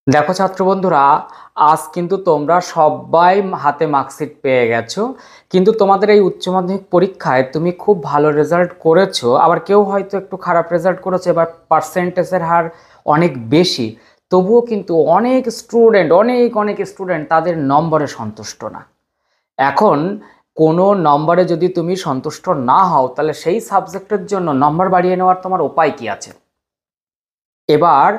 দেখো ছাত্র বন্ধুরা, আজ কিন্তু তোমরা সবাই হাতে মার্কশিট পেয়ে গেছো। কিন্তু তোমাদের এই উচ্চ মাধ্যমিক পরীক্ষায় তুমি খুব ভালো রেজাল্ট করেছো, আবার কেউ হয়তো একটু খারাপ রেজাল্ট করেছে, এবার পার্সেন্টেজের হার অনেক বেশি। তবুও কিন্তু অনেক স্টুডেন্ট তাদের নম্বরে সন্তুষ্ট না। এখন কোনো নম্বরে যদি তুমি সন্তুষ্ট না হও, তাহলে সেই সাবজেক্টের জন্য নম্বর বাড়িয়ে নেওয়ার তোমার উপায় কি আছে? এবার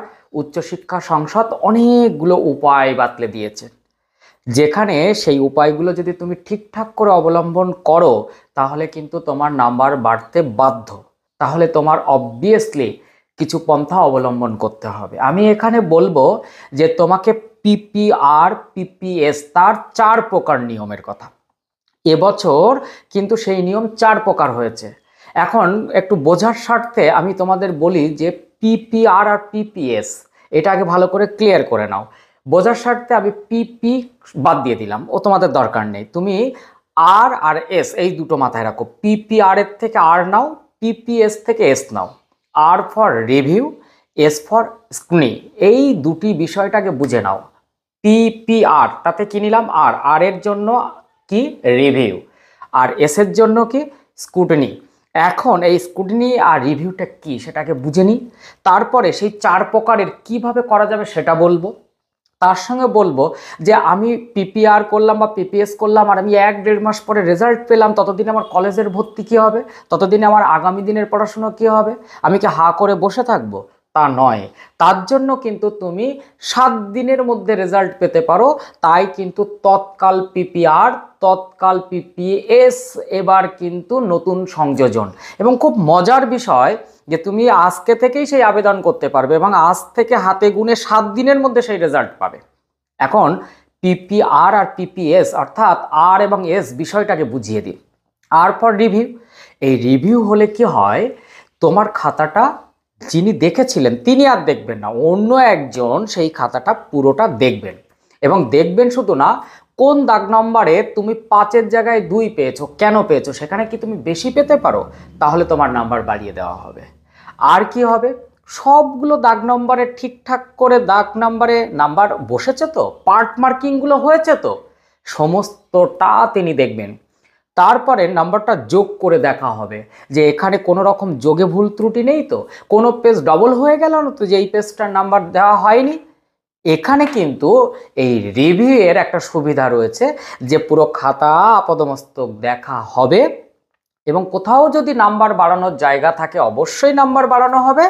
উচ্চশিক্ষা সংসদ অনেকগুলো উপায় বাতলে দিয়েছে, যেখানে সেই উপায়গুলো যদি তুমি ঠিকঠাক করে অবলম্বন করো, তাহলে কিন্তু তোমার নাম্বার বাড়তে বাধ্য। তাহলে তোমার অবভিয়াসলি কিছু পন্থা অবলম্বন করতে হবে। আমি এখানে বলবো যে তোমাকে পিপিআর পিপিএস তার 4 প্রকার নিয়মের কথা। এবছর কিন্তু সেই নিয়ম 4 প্রকার হয়েছে। এখন একটু বোঝার স্বার্থে আমি তোমাদের বলি যে পিপিআর আর পিপিএস এটা আগে ভালো করে ক্লিয়ার করে নাও। বোঝার স্বার্থে আমি পিপি বাদ দিয়ে দিলাম, ও তোমাদের দরকার নেই। তুমি আর আর এস এই দুটো মাথায় রাখো। পিপিআর এর থেকে আর নাও, পিপিএস থেকে এস নাও। R for review, S for scrutiny. এই দুটি বিষয়টাকে বুঝে নাও। পিপিআর তাতে কি নিলাম? আর আর এর জন্য কি? রিভিউ। আর এস এর জন্য কি? স্কুটনি। এখন এই স্কুটনি আর রিভিউটা কি সেটাকে বুঝে নিই। তারপরে সেই 4 প্রকারের কিভাবে করা যাবে সেটা বলবো। তার সঙ্গে বলবো যে আমি পিপিআর করলাম বা পিপিএস করলাম, আর আমি 1-1.5 মাস পরে রেজাল্ট পেলাম, ততদিন আমার কলেজের ভর্তি কী হবে? ততদিনে আমার আগামী দিনের পড়াশুনো কী হবে? আমি কি হা করে বসে থাকবো? তা নয়। তার জন্য কিন্তু তুমি 7 দিনের মধ্যে রেজাল্ট পেতে পারো। তাই কিন্তু তৎকাল পিপিআর, তৎকাল পিপিএস এবার কিন্তু নতুন সংযোজন। এবং খুব মজার বিষয় যে তুমি আজকে থেকেই সেই আবেদন করতে পারবে এবং আজ থেকে হাতে গুনে 7 দিনের মধ্যে সেই রেজাল্ট পাবে। এখন পিপিআর আর পিপিএস অর্থাৎ আর এবং এস বিষয়টাকে বুঝিয়ে দিই। আর ফর রিভিউ। এই রিভিউ হলে কি হয়, তোমার খাতাটা যিনি দেখেছিলেন তিনি আর দেখবেন না, অন্য একজন সেই খাতাটা পুরোটা দেখবেন। এবং দেখবেন শুধু না, কোন দাগ নম্বরে তুমি 5-এর জায়গায় 2 পেয়েছো, কেন পেয়েছো, সেখানে কি তুমি বেশি পেতে পারো, তাহলে তোমার নাম্বার বাড়িয়ে দেওয়া হবে। আর কি হবে, সবগুলো দাগ নম্বরে ঠিকঠাক করে দাগ নম্বরে নাম্বার বসেছে তো, পার্ট মার্কিংগুলো হয়েছে তো, সমস্তটা তিনি দেখবেন। তারপরে নাম্বারটা যোগ করে দেখা হবে যে এখানে কোনো রকম যোগে ভুল ত্রুটি নেই তো, কোনো পেজ ডবল হয়ে গেল না তো যে এই পেজটার নাম্বার দেওয়া হয়নি। এখানে কিন্তু এই রিভিউ এর একটা সুবিধা রয়েছে যে পুরো খাতা আপাদমস্তক দেখা হবে, এবং কোথাও যদি নাম্বার বাড়ানোর জায়গা থাকে অবশ্যই নাম্বার বাড়ানো হবে,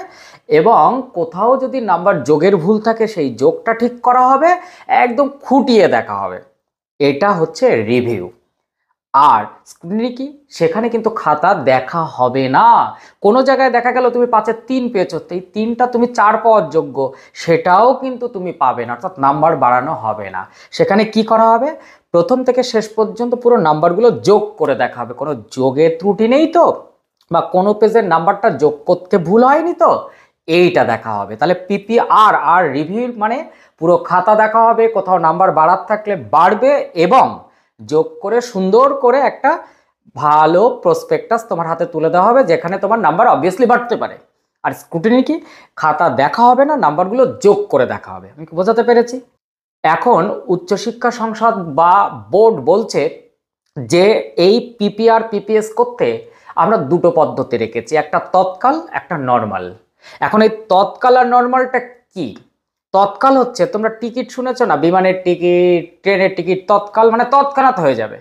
এবং কোথাও যদি নাম্বার যোগের ভুল থাকে সেই যোগটা ঠিক করা হবে, একদম খুঁটিয়ে দেখা হবে। এটা হচ্ছে রিভিউ। আর স্ক্রুটিনি কি? সেখানে কিন্তু খাতা দেখা হবে না। কোনো জায়গায় দেখা গেল তুমি 5-এর 3 পেয়েছো, এই 3টা তুমি 4 পাওয়ার যোগ্য, সেটাও কিন্তু তুমি পাবে না, অর্থাৎ নাম্বার বাড়ানো হবে না। সেখানে কি করা হবে, প্রথম থেকে শেষ পর্যন্ত পুরো নাম্বারগুলো যোগ করে দেখা হবে, কোনো যোগের ত্রুটি নেই তো, বা কোনো পেজের নাম্বারটা যোগ করতে ভুল হয়নি তো, এইটা দেখা হবে। তাহলে পিপিআর আর রিভিউ মানে পুরো খাতা দেখা হবে, কোথাও নাম্বার বাড়ার থাকলে বাড়বে, এবং যোগ করে সুন্দর করে একটা ভালো প্রসপেক্টাস তোমার হাতে তুলে দেওয়া হবে, যেখানে তোমার নাম্বার অবভিয়াসলি বাড়তে পারে। আর স্ক্রুটিনি কি? খাতা দেখা হবে না, নাম্বারগুলো যোগ করে দেখা হবে। আমি কি বোঝাতে পেরেছি? এখন উচ্চশিক্ষা সংসদ বা বোর্ড বলছে যে এই পিপিআর পিপিএস করতে আমরা দুটো পদ্ধতি রেখেছি, একটা তৎকাল, একটা নর্মাল। এখন এই তৎকাল আর নর্মালটা কি? তৎকাল হচ্ছে, তোমরা টিকিট শুনেছো না, বিমানের টিকিট, ট্রেনের টিকিট, তৎকাল মানে তৎক্ষণাৎ হয়ে যাবে।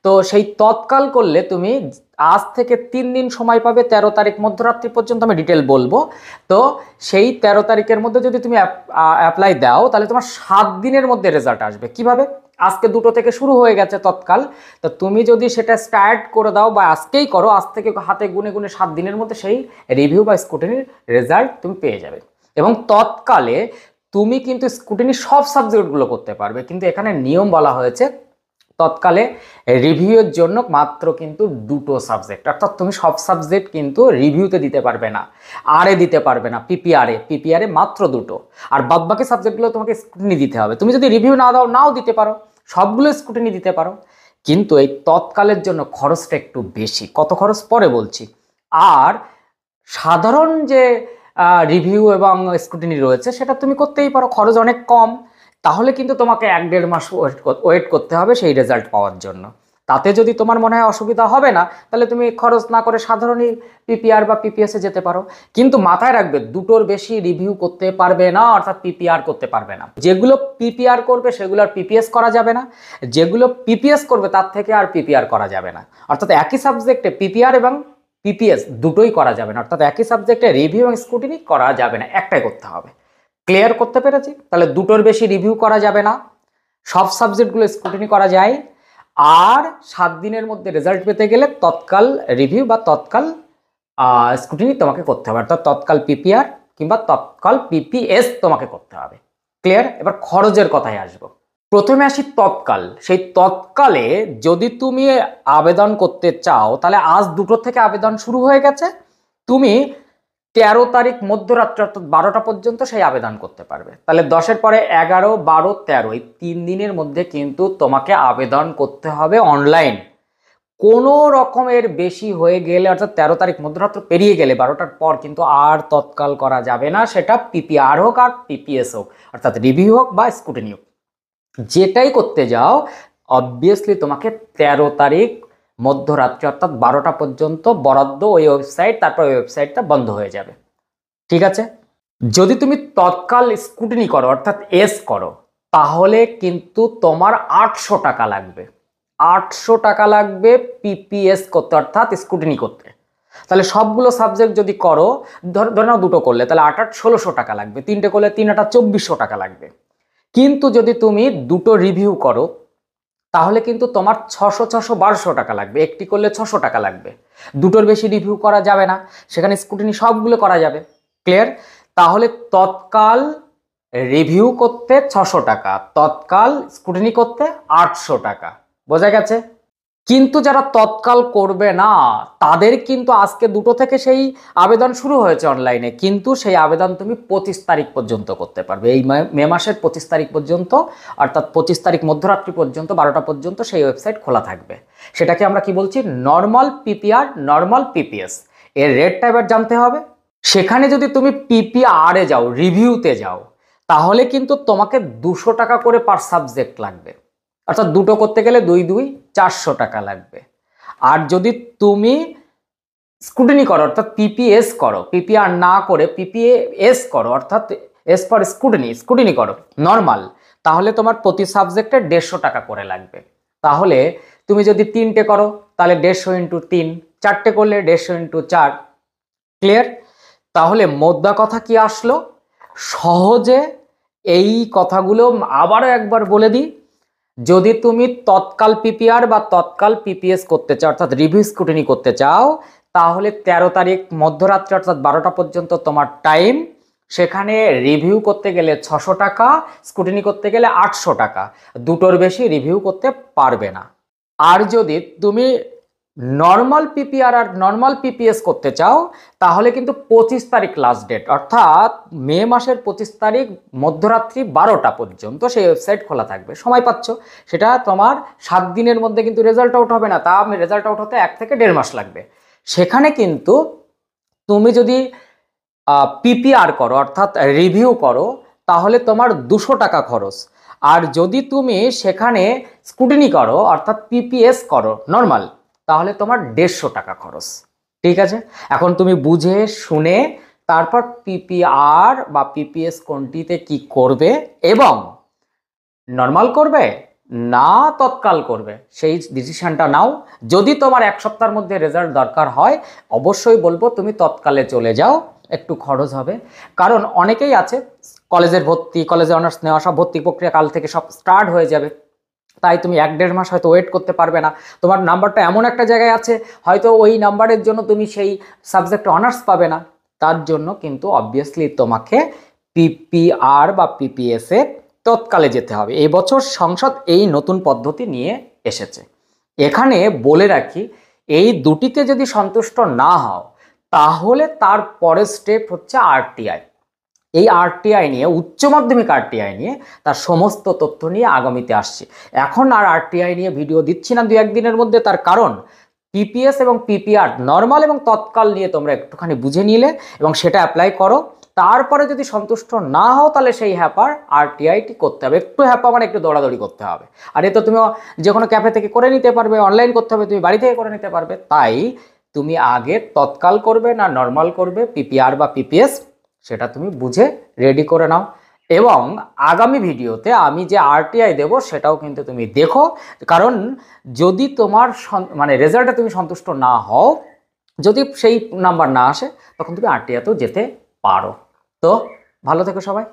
তো সেই তৎকাল করলে তুমি আজ থেকে 3 দিন সময় পাবে, 13 তারিখ মধ্যরাত্রি পর্যন্ত আমি ডিটেল বলবো। তো সেই 13 তারিখের মধ্যে যদি তুমি অ্যাপ্লাই দাও, তাহলে তোমার 7 দিনের মধ্যে রেজাল্ট আসবে। কিভাবে? আজকে 2টো থেকে শুরু হয়ে গেছে তৎকাল, তো তুমি যদি সেটা স্টার্ট করে দাও বা আজকেই করো, আজ থেকে হাতে গুনে গুনে 7 দিনের মধ্যে সেই রিভিউ বা স্কুটিনির রেজাল্ট তুমি পেয়ে যাবে। এবং তৎকালে তুমি কিন্তু স্কুটিনির সব সাবজেক্টগুলো করতে পারবে, কিন্তু এখানে নিয়ম বলা হয়েছে তৎকালে রিভিউয়ের জন্য মাত্র কিন্তু 2টো সাবজেক্ট, অর্থাৎ তুমি সব সাবজেক্ট কিন্তু রিভিউতে দিতে পারবে না, আরে দিতে পারবে না, পিপিআরে মাত্র 2টো। আর বাদবাকি সাবজেক্টগুলো তোমাকে স্কুটিনি দিতে হবে। তুমি যদি রিভিউ না দাও, নাও দিতে পারো, সবগুলো স্কুটিনি দিতে পারো। কিন্তু এই তৎকালের জন্য খরচটা একটু বেশি। কত খরচ পরে বলছি। আর সাধারণ যে রিভিউ এবং স্ক্রুটিনি রয়েছে সেটা তুমি করতেই পারো, খরচ অনেক কম। তাহলে কিন্তু তোমাকে 1-1.5 মাস ওয়েট করতে হবে সেই রেজাল্ট পাওয়ার জন্য। তাতে যদি তোমার মনে হয় অসুবিধা হবে না, তাহলে তুমি খরচ না করে সাধারণই পিপিআর বা পিপিএসে যেতে পারো। কিন্তু মাথায় রাখবে, দুটোর বেশি রিভিউ করতে পারবে না, অর্থাৎ পিপিআর করতে পারবে না। যেগুলো পিপিআর করবে সেগুলো আর পিপিএস করা যাবে না, যেগুলো পিপিএস করবে তার থেকে আর পিপিআর করা যাবে না। অর্থাৎ একই সাবজেক্টে পিপিআর এবং পিপিএস দুটোই করা যাবে না, অর্থাৎ একই সাবজেক্টে রিভিউ এবং স্ক্রুটিনি করা যাবে না, একটাই করতে হবে। ক্লিয়ার করতে পেরেছি? তাহলে দুটোর বেশি রিভিউ করা যাবে না, সব সাবজেক্টগুলো স্ক্রুটিনি করা যায়, আর 7 দিনের মধ্যে রেজাল্ট পেতে গেলে তৎকাল রিভিউ বা তৎকাল স্ক্রুটিনি তোমাকে করতে হবে, অর্থাৎ তৎকাল পিপিআর কিংবা তৎকাল পিপিএস তোমাকে করতে হবে। ক্লিয়ার? এবার খরচের কথায় আসবো। প্রথমে আসি তৎকাল। সেই তৎকালে যদি তুমি আবেদন করতে চাও, তাহলে আজ 2টো থেকে আবেদন শুরু হয়ে গেছে, তুমি 13 তারিখ মধ্যরাত্রে অর্থাৎ 12টা পর্যন্ত সেই আবেদন করতে পারবে। তাহলে 10-এর পরে 11, 12, 13 এই 3 দিনের মধ্যে কিন্তু তোমাকে আবেদন করতে হবে অনলাইন। কোনো রকমের বেশি হয়ে গেলে, অর্থাৎ 13 তারিখ মধ্যরাত্র পেরিয়ে গেলে 12টার পর কিন্তু আর তৎকাল করা যাবে না, সেটা পিপিআর হোক আর পিপিএস হোক, অর্থাৎ রিভিউ হোক বা স্ক্রুটিনি হোক, যেটাই করতে যাও অবভিয়াসলি তোমাকে 13 তারিখ মধ্যরাত্রি অর্থাৎ 12টা পর্যন্ত বরাদ্দ ওই ওয়েবসাইট, তারপর ওই ওয়েবসাইটটা বন্ধ হয়ে যাবে। ঠিক আছে? যদি তুমি তৎকাল স্ক্রুটিনি করো অর্থাৎ এস করো, তাহলে কিন্তু তোমার 800 টাকা লাগবে। 800 টাকা লাগবে পিপিএস করতে অর্থাৎ স্ক্রুটিনি করতে। তাহলে সবগুলো সাবজেক্ট যদি করো, ধরে নাও 2টো করলে, তাহলে 8-8 1600 টাকা লাগবে, 3টে করলে 3-8 2400 টাকা লাগবে। কিন্তু যদি তুমি 2টো রিভিউ করো, তাহলে কিন্তু তোমার 600-1200 টাকা লাগবে, একটি করলে 600 টাকা লাগবে। দুটোর বেশি রিভিউ করা যাবে না, সেখানে স্ক্রুটিনি সবগুলো করা যাবে। ক্লিয়ার? তাহলে তৎকাল রিভিউ করতে 600 টাকা, তৎকাল স্ক্রুটিনি করতে 800 টাকা। বোঝা গেছে? কিন্তু যারা তৎকাল করবে না, তাদের কিন্তু আজকে 2টো থেকে সেই আবেদন শুরু হয়েছে অনলাইনে, কিন্তু সেই আবেদন তুমি 25 তারিখ পর্যন্ত করতে পারবে। এই মে মাসের 25 তারিখ পর্যন্ত, অর্থাৎ 25 তারিখ মধ্যরাত্রি পর্যন্ত 12টা পর্যন্ত সেই ওয়েবসাইট খোলা থাকবে। সেটাকে আমরা কি বলছি? Normal PPR, normal PPS. এর রেটটা এবার জানতে হবে। সেখানে যদি তুমি পিপিআরে যাও, রিভিউতে যাও, তাহলে কিন্তু তোমাকে 200 টাকা করে পার সাবজেক্ট লাগবে, অর্থাৎ 2টো করতে গেলে 2-2 400 টাকা লাগবে। আর যদি তুমি স্ক্রুটিনি করো অর্থাৎ পিপিএস করো, পিপিআর না করে পিপিএস করো অর্থাৎ এস ফর স্ক্রুটিনি করো নর্মাল, তাহলে তোমার প্রতি সাবজেক্টে 150 টাকা করে লাগবে। তাহলে তুমি যদি 3টে করো তাহলে 150 × 3, 4টে করলে 150 × 4। ক্লিয়ার? তাহলে মোদ্দা কথা কি আসলো? সহজে এই কথাগুলো আবারও একবার বলে দিই। যদি তুমি তৎকাল পিপিআর বা তৎকাল পিপিএস করতে চাও অর্থাৎ রিভিউ স্ক্রুটিনি করতে চাও, তাহলে 13 তারিখ মধ্যরাত্রি অর্থাৎ 12টা পর্যন্ত তোমার টাইম। সেখানে রিভিউ করতে গেলে 600 টাকা, স্ক্রুটিনি করতে গেলে 800 টাকা। দুটোর বেশি রিভিউ করতে পারবে না। আর যদি তুমি নর্মাল পিপিআর আর নর্মাল পিপিএস করতে চাও, তাহলে কিন্তু 25 তারিখ লাস্ট ডেট, অর্থাৎ মে মাসের 25 তারিখ মধ্যরাত্রি 12টা পর্যন্ত সেই ওয়েবসাইট খোলা থাকবে। সময় পাচ্ছ, সেটা তোমার 7 দিনের মধ্যে কিন্তু রেজাল্ট আউট হবে না, তা রেজাল্ট আউট হতে 1 থেকে 1.5 মাস লাগবে। সেখানে কিন্তু তুমি যদি পিপিআর করো অর্থাৎ রিভিউ করো, তাহলে তোমার 200 টাকা খরচ। আর যদি তুমি সেখানে স্ক্রুটিনি করো অর্থাৎ পিপিএস করো নর্মাল, তাহলে তোমার 150 টাকা খরচ। ঠিক আছে? এখন তুমি বুঝে শুনে তারপর পিপিআর বা পিপিএস কোনটিতে কি করবে এবং নর্মাল করবে না তৎকাল করবে সেই ডিসিশনটা নাও। যদি তোমার 1 সপ্তাহের মধ্যে রেজাল্ট দরকার হয়, অবশ্যই বলবো তুমি তৎকালে চলে যাও, একটু খরচ হবে। কারণ অনেকেই আছে কলেজের ভর্তি, কলেজে অনার্স নেওয়া, সব ভর্তি প্রক্রিয়া কাল থেকে সব স্টার্ট হয়ে যাবে, তাই তুমি 1-1.5 মাস হয়তো ওয়েট করতে পারবে না। তোমার নাম্বারটা এমন একটা জায়গায় আছে, হয়তো ওই নাম্বারের জন্য তুমি সেই সাবজেক্টে অনার্স পাবে না। তার জন্য কিন্তু অবভিয়াসলি তোমাকে পিপিআর বা পিপিএসে তৎকালে যেতে হবে। এই বছর সংসদ এই নতুন পদ্ধতি নিয়ে এসেছে। এখানে বলে রাখি, এই দুটিতে যদি সন্তুষ্ট না হও, তাহলে তার পরের স্টেপ হচ্ছে আরটিআই। এই আরটিআই নিয়ে, উচ্চ মাধ্যমিক আরটিআই নিয়ে তার সমস্ত তথ্য নিয়ে আগামীতে আসছে। এখন আর আরটিআই নিয়ে ভিডিও দিচ্ছি না 2-1 দিনের মধ্যে, তার কারণ পিপিএস এবং পিপিআর নর্মাল এবং তৎকাল নিয়ে তোমরা একটুখানি বুঝে নিলে এবং সেটা অ্যাপ্লাই করো। তারপরে যদি সন্তুষ্ট না হও তাহলে সেই হ্যাপার আরটিআইটি করতে হবে, একটু হ্যাপা মানে একটু দৌড়াদৌড়ি করতে হবে। আর এ তো তুমি যে কোনো ক্যাফে থেকে করে নিতে পারবে, অনলাইন করতে হবে, তুমি বাড়ি থেকে করে নিতে পারবে। তাই তুমি আগে তৎকাল করবে না নর্মাল করবে, পিপিআর বা পিপিএস, সেটা তুমি বুঝে রেডি করে নাও। এবং আগামী ভিডিওতে আমি যে আরটিআই দেব সেটাও কিন্তু তুমি দেখো, কারণ যদি তোমার মানে রেজাল্টে তুমি সন্তুষ্ট না হও, যদি সেই নাম্বার না আসে, তখন তুমি আরটিআইতেও যেতে পারো। তো ভালো থেকো সবাই।